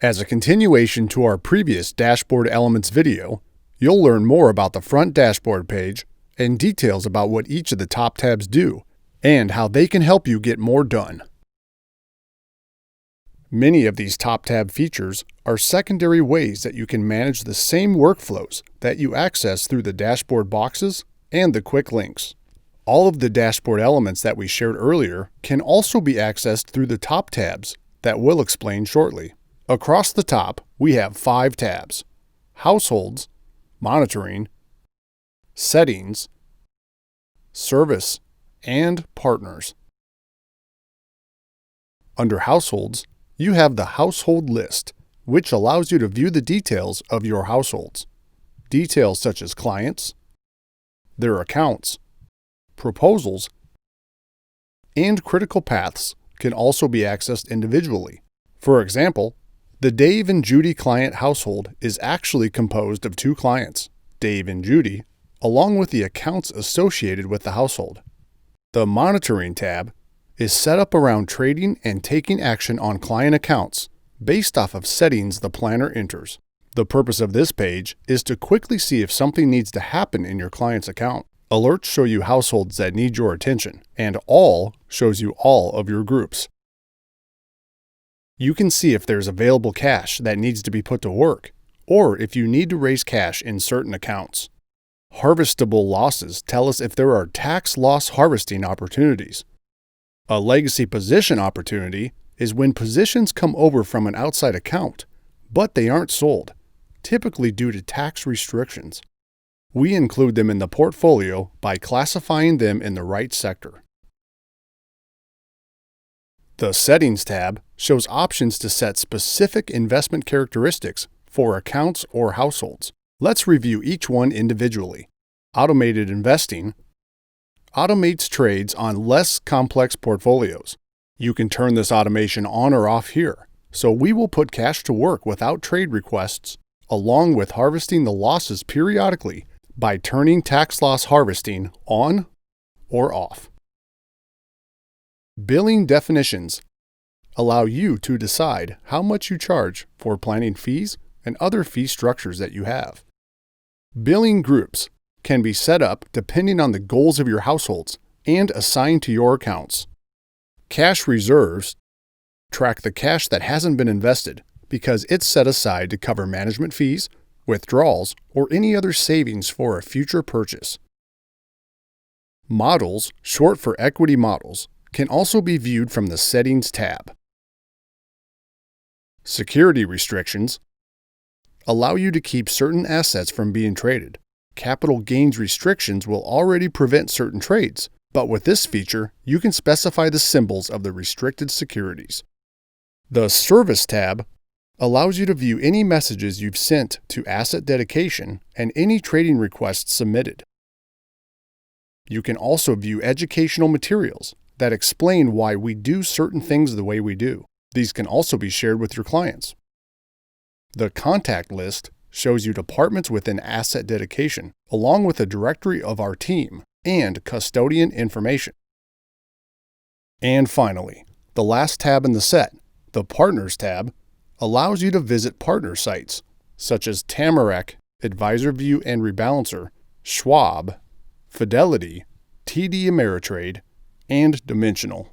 As a continuation to our previous Dashboard Elements video, you'll learn more about the front dashboard page and details about what each of the top tabs do and how they can help you get more done. Many of these top tab features are secondary ways that you can manage the same workflows that you access through the dashboard boxes and the quick links. All of the dashboard elements that we shared earlier can also be accessed through the top tabs that we'll explain shortly. Across the top, we have 5 tabs: Households, Monitoring, Settings, Service, and Partners. Under Households, you have the Household List, which allows you to view the details of your households. Details such as clients, their accounts, proposals, and critical paths can also be accessed individually. For example, the Dave and Judy client household is actually composed of 2 clients, Dave and Judy, along with the accounts associated with the household. The Monitoring tab is set up around trading and taking action on client accounts based off of settings the planner enters. The purpose of this page is to quickly see if something needs to happen in your client's account. Alerts show you households that need your attention, and All shows you all of your groups. You can see if there's available cash that needs to be put to work, or if you need to raise cash in certain accounts. Harvestable losses tell us if there are tax loss harvesting opportunities. A legacy position opportunity is when positions come over from an outside account, but they aren't sold, typically due to tax restrictions. We include them in the portfolio by classifying them in the right sector. The Settings tab shows options to set specific investment characteristics for accounts or households. Let's review each one individually. Automated investing automates trades on less complex portfolios. You can turn this automation on or off here, so we will put cash to work without trade requests, along with harvesting the losses periodically by turning tax loss harvesting on or off. Billing definitions allow you to decide how much you charge for planning fees and other fee structures that you have. Billing groups can be set up depending on the goals of your households and assigned to your accounts. Cash reserves track the cash that hasn't been invested because it's set aside to cover management fees, withdrawals, or any other savings for a future purchase. Models, short for equity models, can also be viewed from the Settings tab. Security restrictions allow you to keep certain assets from being traded. Capital gains restrictions will already prevent certain trades, but with this feature, you can specify the symbols of the restricted securities. The Service tab allows you to view any messages you've sent to asset dedication and any trading requests submitted. You can also view educational materials that explain why we do certain things the way we do. These can also be shared with your clients. The Contact list shows you departments within asset dedication, along with a directory of our team and custodian information. And finally, the last tab in the set, the Partners tab, allows you to visit partner sites such as Tamarack, AdvisorView and Rebalancer, Schwab, Fidelity, TD Ameritrade, and Dimensional.